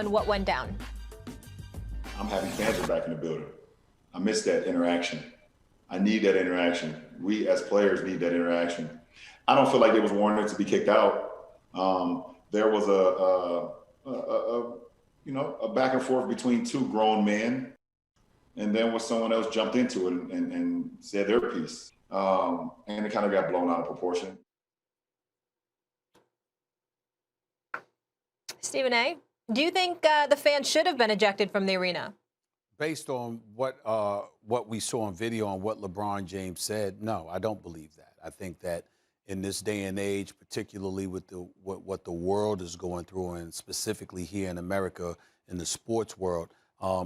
on what went down. I'm happy fans are back in the building. I miss that interaction. I need that interaction. We as players need that interaction. I don't feel like it was warranted to be kicked out. There was a back and forth between two grown men, and then when someone else jumped into it and said their piece, and it kind of got blown out of proportion. Stephen A., do you think the fans should have been ejected from the arena? Based on what we saw on video and what LeBron James said, no, I don't believe that. I think that in this day and age, particularly with what the world is going through, and specifically here in America in the sports world,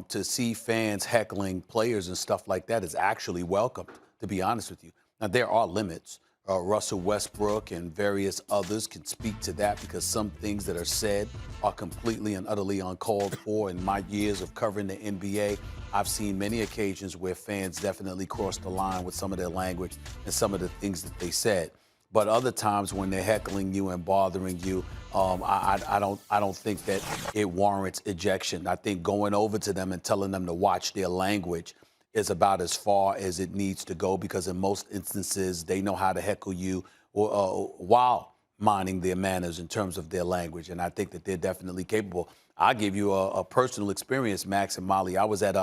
to see fans heckling players and stuff like that is actually welcomed, to be honest with you. Now, there are limits. Russell Westbrook and various others can speak to that, because some things that are said are completely and utterly uncalled for. In my years of covering the NBA, I've seen many occasions where fans definitely cross the line with some of their language and some of the things that they said. But other times when they're heckling you and bothering you, I don't think that it warrants ejection. I think going over to them and telling them to watch their language is about as far as it needs to go, because in most instances they know how to heckle you while minding their manners in terms of their language, and I think that they're definitely capable. I'll give you a personal experience, Max and Molly. I was at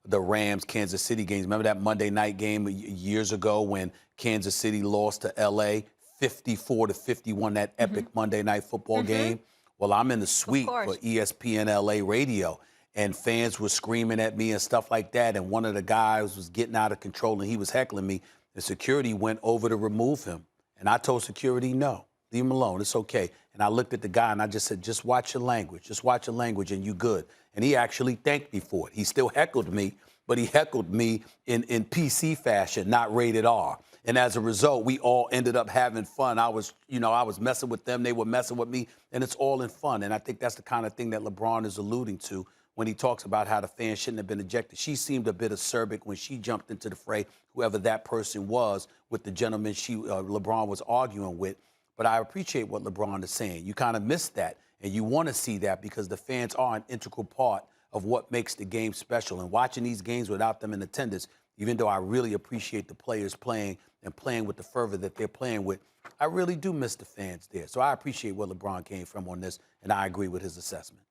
the Rams-Kansas City games. Remember that Monday night game years ago when Kansas City lost to L.A. 54-51, that epic Monday night football game? Well, I'm in the suite for ESPN LA radio, and fans were screaming at me and stuff like that. And one of the guys was getting out of control and he was heckling me. And security went over to remove him. And I told security, no, leave him alone. It's okay. And I looked at the guy and I just said, just watch your language. Just watch your language and you good. And he actually thanked me for it. He still heckled me, but he heckled me in PC fashion, not rated R. And as a result, we all ended up having fun. I was messing with them. They were messing with me. And it's all in fun. And I think that's the kind of thing that LeBron is alluding to when he talks about how the fans shouldn't have been ejected. She seemed a bit acerbic when she jumped into the fray, whoever that person was, with the gentleman LeBron was arguing with. But I appreciate what LeBron is saying. You kind of missed that, and you want to see that because the fans are an integral part of what makes the game special. And watching these games without them in attendance, even though I really appreciate the players playing and playing with the fervor that they're playing with, I really do miss the fans there. So I appreciate where LeBron came from on this, and I agree with his assessment.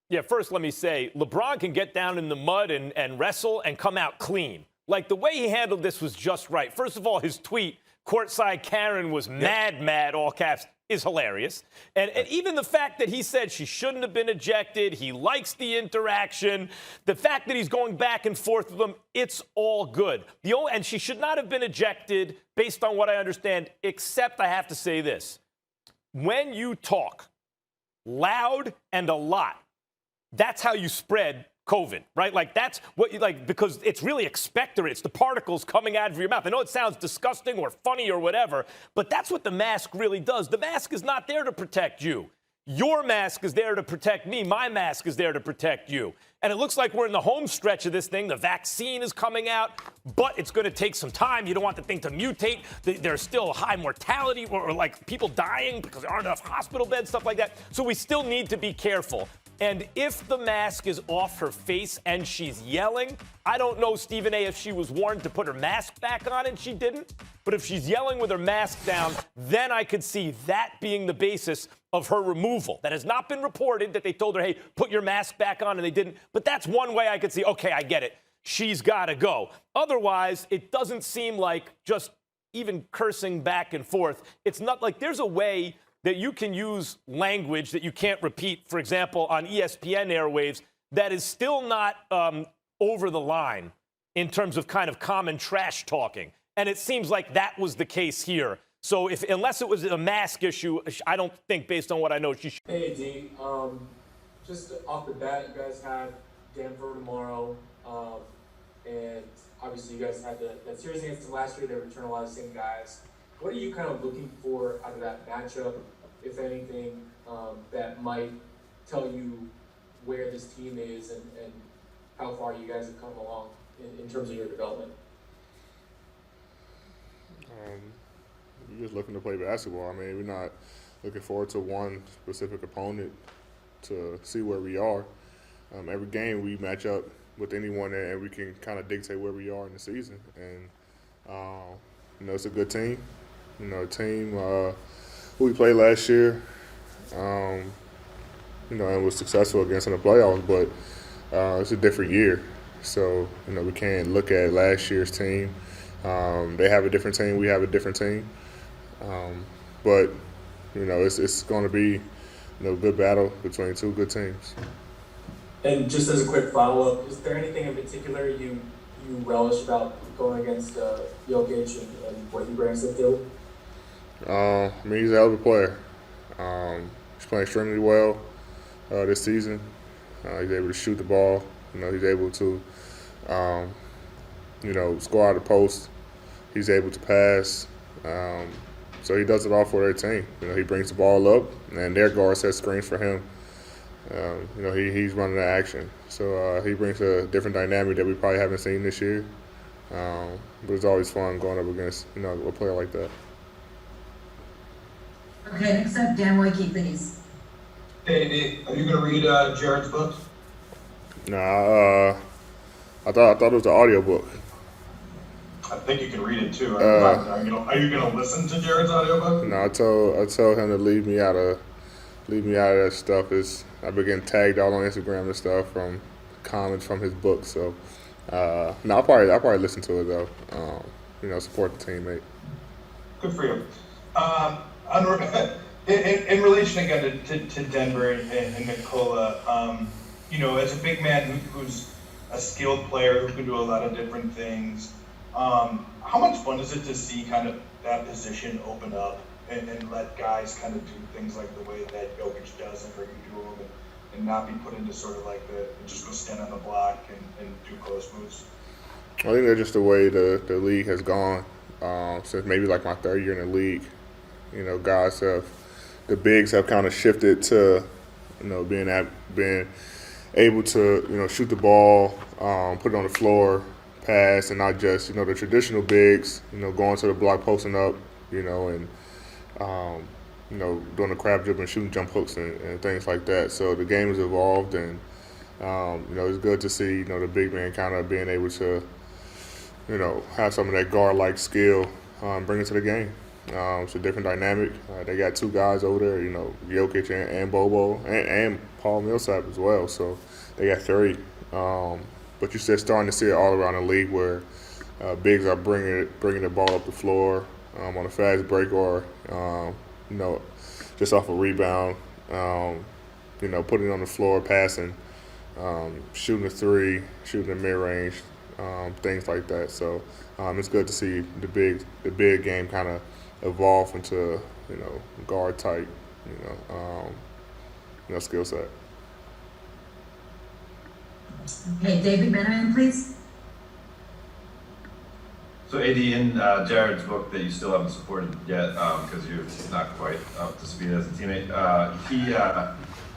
Yeah, first let me say, LeBron can get down in the mud and wrestle and come out clean. Like, the way he handled this was just right. First of all, his tweet, courtside Karen was mad, all caps, is hilarious. And even the fact that he said she shouldn't have been ejected, he likes the interaction, the fact that he's going back and forth with them, it's all good. And she should not have been ejected, based on what I understand, except I have to say this. When you talk loud and a lot, that's how you spread COVID, right? Like, that's what you like, because it's really expectorant. It's the particles coming out of your mouth. I know it sounds disgusting or funny or whatever, but that's what the mask really does. The mask is not there to protect you. Your mask is there to protect me. My mask is there to protect you. And it looks like we're in the home stretch of this thing. The vaccine is coming out, but it's going to take some time. You don't want the thing to mutate. There's still high mortality or like people dying because there aren't enough hospital beds, stuff like that. So we still need to be careful. And if the mask is off her face and she's yelling, I don't know, Stephen A., if she was warned to put her mask back on and she didn't. But if she's yelling with her mask down, then I could see that being the basis of her removal. That has not been reported, that they told her, hey, put your mask back on, and they didn't. But that's one way I could see, okay, I get it. She's got to go. Otherwise, it doesn't seem like just even cursing back and forth. It's not like there's a way that you can use language that you can't repeat, for example, on ESPN airwaves, that is still not over the line in terms of kind of common trash talking. And it seems like that was the case here. So unless it was a mask issue, I don't think, based on what I know, she should. Hey, D. Just off the bat, you guys have Denver tomorrow. And obviously you guys had that series against them last year. They returned a lot of the same guys. What are you kind of looking for out of that matchup, if anything, that might tell you where this team is and how far you guys have come along in terms of your development? We're just looking to play basketball. I mean, we're not looking forward to one specific opponent. to see where we are. Every game we match up with anyone, and we can kind of dictate where we are in the season. And it's a good team. A team who we played last year. And was successful against in the playoffs, but it's a different year. So, we can't look at last year's team. They have a different team, we have a different team. But, it's going to be, a good battle between two good teams. And just as a quick follow-up, is there anything in particular you relish about going against Jokic and what he brings to the field? He's a hell of a player. He's playing extremely well this season. He's able to shoot the ball. He's able to, score out of the post. He's able to pass. So he does it all for their team. He brings the ball up, and their guard sets screens for him. He's running the action. So he brings a different dynamic that we probably haven't seen this year. But it's always fun going up against, a player like that. Okay, next up, Dan Wakey, please. Hey, are you going to read Jared's book? Nah, I thought it was an audiobook. I think you can read it too. Are you going to listen to Jared's audiobook? No, I told him to leave me out of that stuff. I've been getting tagged all on Instagram and stuff from comments from his book. So I'll probably listen to it though. Support the teammate. Good for you. In relation again to Denver and Nikola, as a big man who's a skilled player who can do a lot of different things, how much fun is it to see kind of that position open up and let guys kind of do things like the way that Jokic does and bring you to him and not be put into sort of like just go stand on the block and do close moves? I think that's just the way the league has gone since maybe like my third year in the league. The bigs have kind of shifted to, being able to, shoot the ball, put it on the floor, pass, and not just, the traditional bigs, going to the block, posting up, and, doing the crab dribble and shooting jump hooks and things like that. So the game has evolved, and, it's good to see, the big man kind of being able to, have some of that guard-like skill, bring it to the game. It's a different dynamic. They got two guys over there, Jokic and Bobo, and Paul Millsap as well. So they got three. But you're just starting to see it all around the league where bigs are bringing the ball up the floor on a fast break or, just off a rebound, putting it on the floor, passing, shooting a three, shooting a mid-range, things like that. So it's good to see the big game kind of evolve into, guard type, skill set. Okay, David Benjamin, please. So AD, in Jared's book that you still haven't supported yet because you're not quite up to speed as a teammate,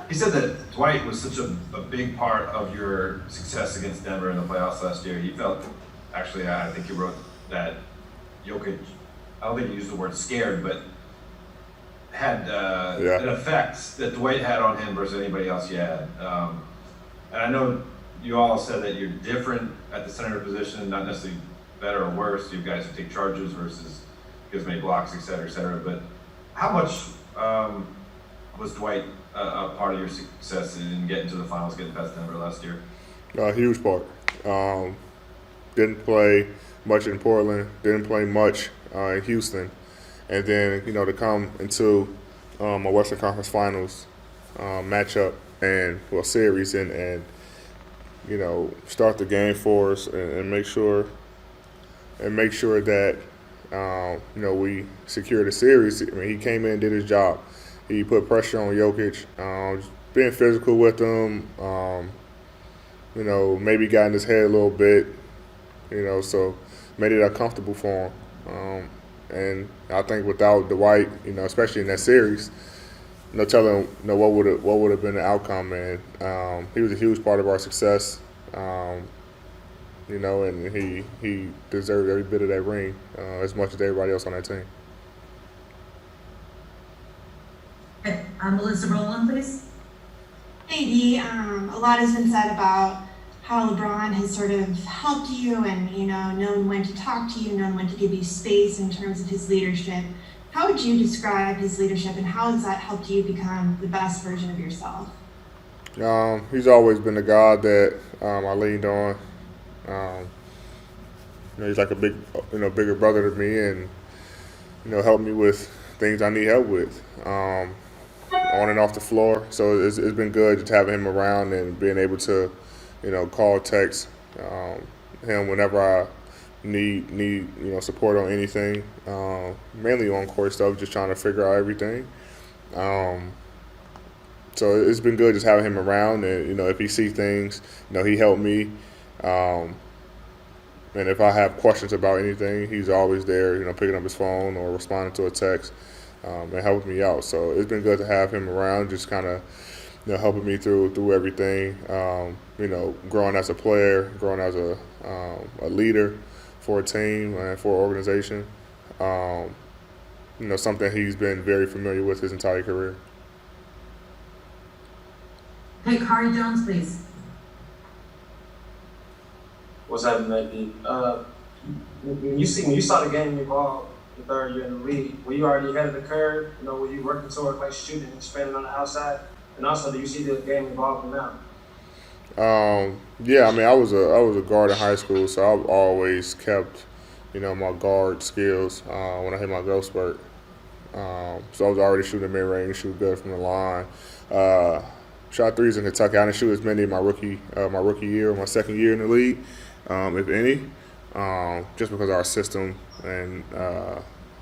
he said that Dwight was such a big part of your success against Denver in the playoffs last year. He felt, actually, I think he wrote that Jokic, I don't think he used the word scared, but had an effect that Dwight had on him versus anybody else you had. And I know you all said that you're different at the center position, not necessarily better or worse. You guys who take charges versus gives many blocks, et cetera, but how much was Dwight a part of your success in getting to the finals, getting past Denver last year? A huge part. Didn't play much in Portland, didn't play much in Houston. And then, to come into a Western Conference Finals matchup and, series and start the game for us and make sure that, we secure the series. I mean, he came in and did his job. He put pressure on Jokic, being physical with him, maybe got in his head a little bit, so made it uncomfortable for him. And I think without Dwight, especially in that series, telling what would have been the outcome, and he was a huge part of our success. And he deserved every bit of that ring as much as everybody else on that team. Okay, Melissa Rowland, please. Hey, a lot has been said about how LeBron has sort of helped you and, known when to talk to you, known when to give you space in terms of his leadership. How would you describe his leadership and how has that helped you become the best version of yourself? He's always been the guy that I leaned on. Um, he's like a bigger brother to me, and helped me with things I need help with, on and off the floor. So it's been good just having him around and being able to, call, text him whenever I need support on anything. Mainly on court stuff, just trying to figure out everything. So it's been good just having him around, and if he sees things, he helped me. And if I have questions about anything, he's always there, picking up his phone or responding to a text, and helping me out. So it's been good to have him around, just kind of, helping me through everything. Growing as a player, growing as a leader for a team and for an organization. Something he's been very familiar with his entire career. Hey, Kari Jones, please. What's happening, Nate? When you saw the game evolve the third year in the league, were you already ahead of the curve? Were you working toward like shooting and expanding on the outside? And also, do you see the game evolving now? Yeah, I mean, I was a guard in high school, so I've always kept, my guard skills when I hit my growth spurt. So I was already shooting mid range, shoot good from the line. Shot threes in Kentucky. I didn't shoot as many in my rookie year, or my second year in the league, if any, just because our system and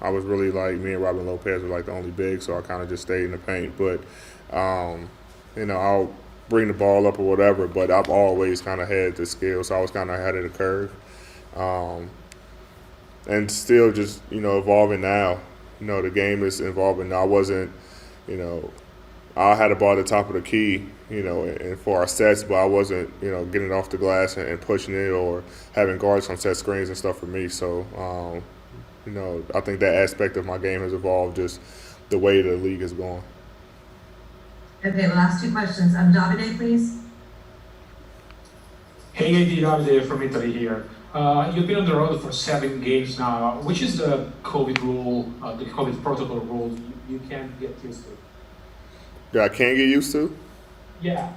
I was really like me and Robin Lopez were like the only big, so I kind of just stayed in the paint. But I'll bring the ball up or whatever, but I've always kind of had the skill, so I was kind of ahead of the curve, and still just evolving now. The game is evolving now. I wasn't, I had the ball at the top of the key, and for our sets, but I wasn't, getting it off the glass and pushing it or having guards on set screens and stuff for me. So, I think that aspect of my game has evolved, just the way the league is going. Okay, last two questions. Davide, please. Hey, Davide from Italy here. You've been on the road for 7 games now. Which is the COVID rule, the COVID protocol rule you can't get used to? That I can't get used to? Yeah.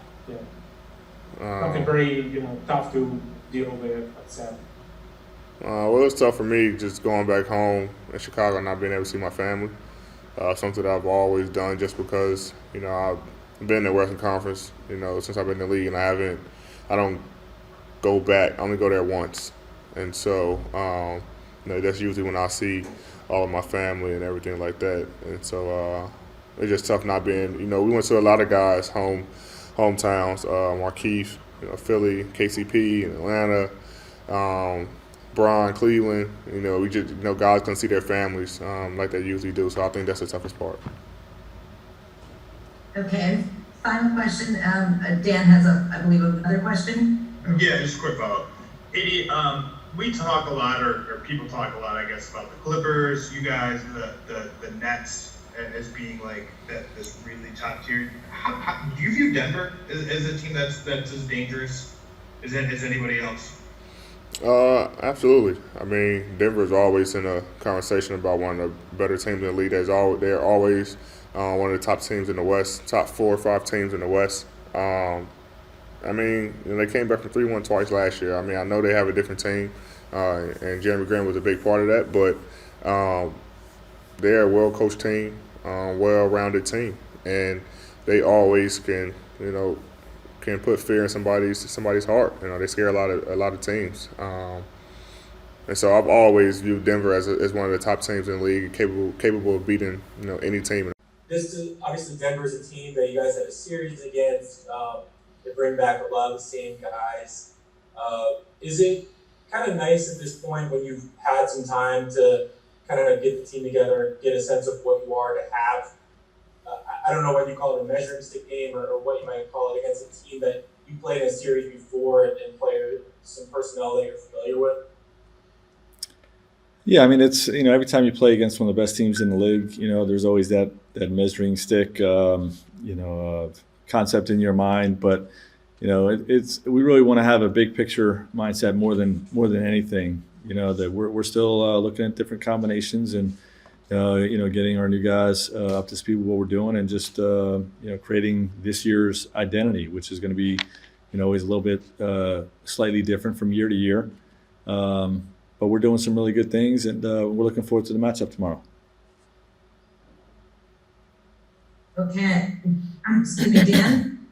Something very, tough to deal with at 7. Well, it's tough for me just going back home in Chicago and not being able to see my family. Something that I've always done just because, I've been in the Western Conference, since I've been in the league, and I don't go back. I only go there once. And so, that's usually when I see all of my family and everything like that. And so, it's just tough not being, we went to a lot of guys' hometowns, Markeith, Philly, KCP, and Atlanta, Bron, Cleveland. We just, guys can see their families like they usually do. So I think that's the toughest part. Okay, final question. Dan has, I believe, another question. Yeah, just a quick follow-up. Eddie, we talk a lot, or people talk a lot, I guess, about the Clippers, you guys, the Nets, as being like this really top tier. How do you view Denver as a team that's as dangerous as anybody else? Absolutely. I mean, Denver's always in a conversation about one of the better teams in the league. They're always one of the top teams in the West, top 4 or 5 teams in the West. I mean, they came back from 3-1 twice last year. I mean, I know they have a different team, and Jeremy Grant was a big part of that, but they're a well-coached team, well-rounded team, and they always can put fear in somebody's heart. They scare a lot of teams, and so I've always viewed Denver as one of the top teams in the league, capable of beating any team. This is obviously Denver's a team that you guys had a series against. They bring back a lot of the same guys. Is it kind of nice at this point when you've had some time to kind of get the team together, get a sense of what you are to have? I don't know whether you call it a measuring stick game or what you might call it against a team that you played in a series before and played some personnel that you're familiar with. Yeah, I mean, it's, every time you play against one of the best teams in the league, there's always that measuring stick, concept in your mind, but we really want to have a big picture mindset more than anything. That we're still looking at different combinations and getting our new guys up to speed with what we're doing, and just creating this year's identity, which is going to be always a little bit slightly different from year to year. But we're doing some really good things, and we're looking forward to the matchup tomorrow. Okay, excuse me, Dan.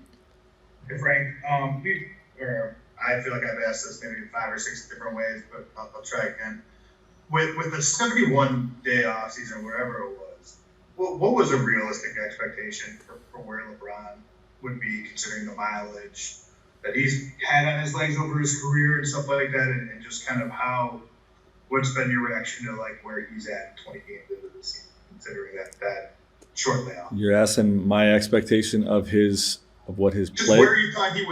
Hey, Frank, I feel like I've asked this maybe 5 or 6 different ways, but I'll try again. With the 71-day off season, whatever it was, what was a realistic expectation for where LeBron would be, considering the mileage that he's had on his legs over his career and stuff like that, and just kind of what's been your reaction to like where he's at 20 games into the season, considering that short layoff? You're asking my expectation of what his Just play. where you thought he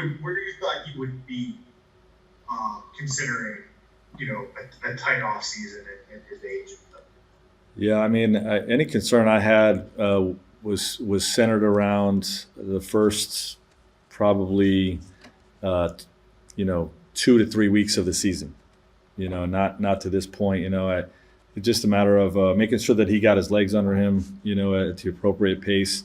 would be, considering a tight off season at his age. Yeah, I mean, any concern I had was centered around the first probably 2 to 3 weeks of the season. Not to this point. It's just a matter of making sure that he got his legs under him, at the appropriate pace,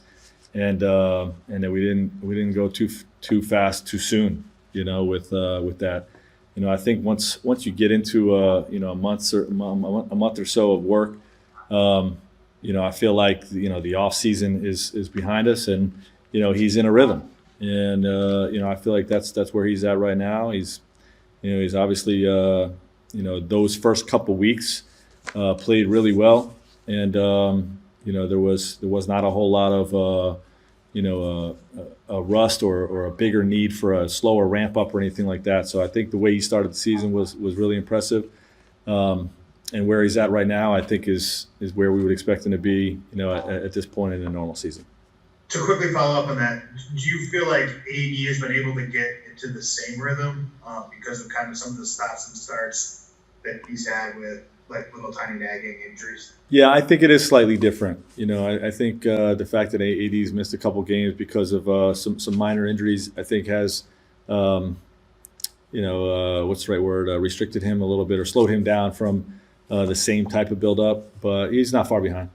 and that we didn't go too fast too soon. With that. I think once you get into a month or so of work, I feel like the off season is behind us, and he's in a rhythm, and I feel like that's where he's at right now. He's obviously those first couple weeks played really well, and there was not a whole lot of a rust or a bigger need for a slower ramp up or anything like that. So I think the way he started the season was really impressive. And where he's at right now, I think is where we would expect him to be, at this point in a normal season. To quickly follow up on that, do you feel like AD has been able to get into the same rhythm because of kind of some of the stops and starts that he's had with like little tiny nagging injuries? Yeah, I think it is slightly different. I think the fact that AD's missed a couple games because of some minor injuries, I think has, what's the right word, restricted him a little bit or slowed him down from the same type of build-up, but he's not far behind.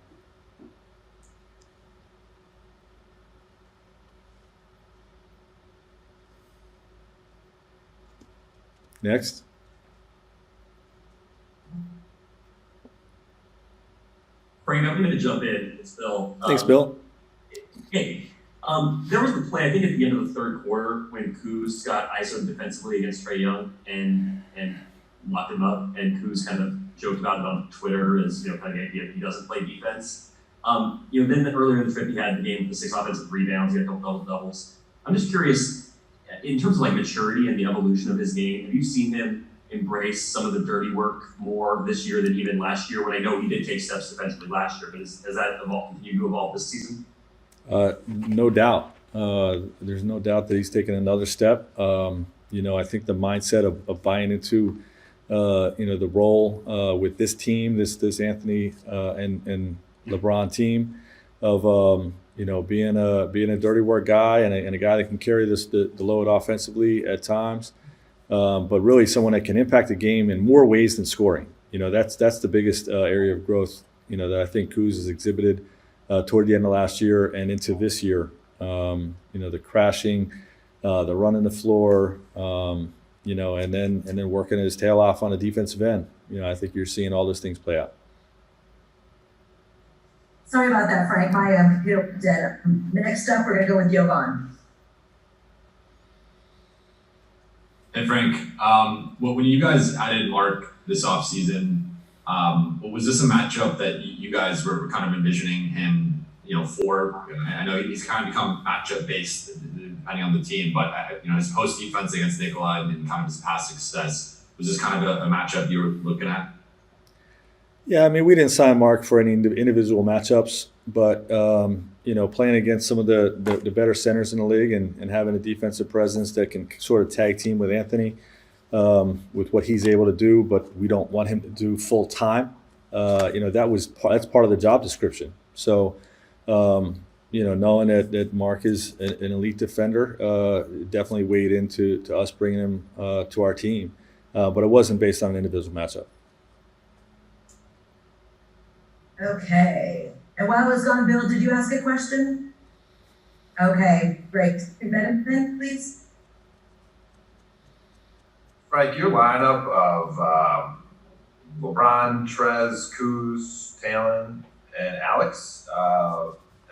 Next. Frank, I'm going to jump in. It's Bill. Thanks, Bill. Hey, there was the play, I think, at the end of the third quarter when Kuz got ISO'd defensively against Trae Young and locked him up, and Kuz kind of joked about it on Twitter as kind of the idea that he doesn't play defense. Then earlier in the trip, he had the game with the 6 offensive rebounds, he had a couple double-doubles. I'm just curious, in terms of like maturity and the evolution of his game, have you seen him embrace some of the dirty work more this year than even last year? When I know he did take steps defensively last year, but has that continued to evolve this season? No doubt. There's no doubt that he's taken another step. I think the mindset of buying into the role with this team, this Anthony and LeBron team, of being a dirty work guy and a guy that can carry the load offensively at times, but really someone that can impact the game in more ways than scoring. That's the biggest area of growth that I think Kuz has exhibited toward the end of last year and into this year. The crashing, the running the floor, and then working his tail off on the defensive end. I think you're seeing all those things play out. Sorry about that, Frank. My computer was dead. Next up, we're going to go with Jovan. Hey, Frank. When you guys added Mark this offseason, was this a matchup that you guys were kind of envisioning him, for? I know he's kind of become matchup based depending on the team, but his post defense against Nikola and kind of his past success, was this kind of a matchup you were looking at? Yeah, I mean, we didn't sign Mark for any individual matchups, but playing against some of the better centers in the league and having a defensive presence that can sort of tag team with Anthony with what he's able to do, but we don't want him to do full time. That's part of the job description. So, knowing that Mark is an elite defender, definitely weighed into us bringing him to our team. But it wasn't based on an individual matchup. Okay. And while I was gone, Bill, did you ask a question? Okay, great. Benjamin, please. Frank, your lineup of LeBron, Trez, Kuz, Talon, and Alex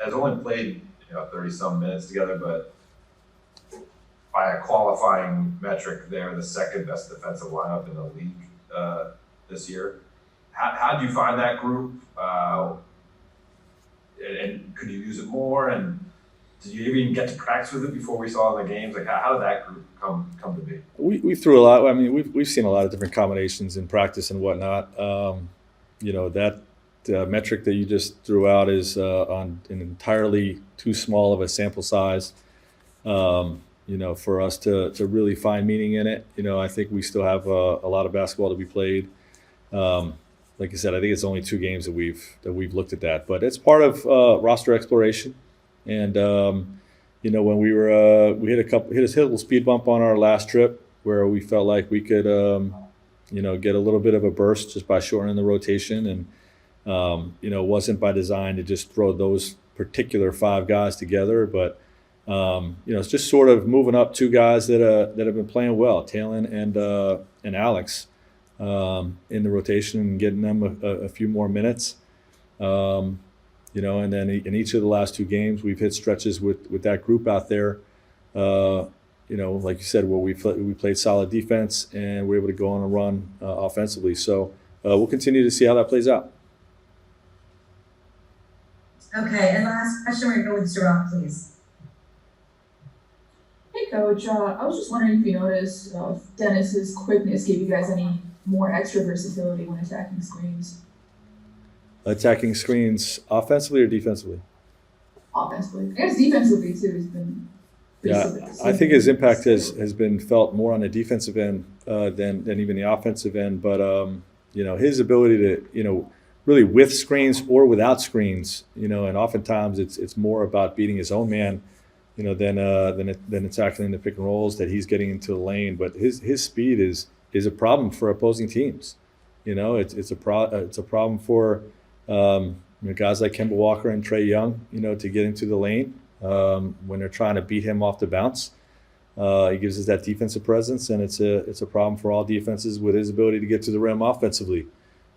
has only played 30-some minutes together, but by a qualifying metric, they're the second best defensive lineup in the league this year. How do you find that group? And could you use it more? And did you even get to practice with it before we saw the games? Like, how did that group come to be? We threw a lot. I mean, we've seen a lot of different combinations in practice and whatnot. That metric that you just threw out is on an entirely too small of a sample size. For us to really find meaning in it. I think we still have a lot of basketball to be played. Like I said, I think it's only 2 games that we've looked at that, but it's part of roster exploration. And when we hit a little speed bump on our last trip where we felt like we could get a little bit of a burst just by shortening the rotation, and it wasn't by design to just throw those particular 5 guys together, but it's just sort of moving up 2 guys that have been playing well, Talon and Alex, in the rotation and getting them a few more minutes. And then in each of the last 2 games, we've hit stretches with that group out there. Like you said, where we played solid defense and we're able to go on a run offensively. So we'll continue to see how that plays out. Okay, and last question, we're going to go with Sarah, please. Hey, Coach. I was just wondering if you noticed if Dennis's quickness gave you guys any more extra versatility when attacking screens. Attacking screens offensively or defensively? Offensively. I guess defensively, too, has been I think his impact has been felt more on the defensive end than even the offensive end. But, his ability to, really with screens or without screens, and oftentimes it's more about beating his own man, than attacking in the pick and rolls that he's getting into the lane. But his speed is a problem for opposing teams. It's a problem for guys like Kemba Walker and Trae Young, to get into the lane when they're trying to beat him off the bounce. He gives us that defensive presence, and it's a problem for all defenses with his ability to get to the rim offensively.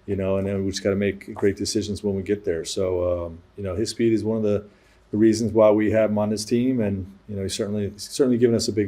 And then we just got to make great decisions when we get there. So his speed is one of the reasons why we have him on this team, and he's certainly given us a big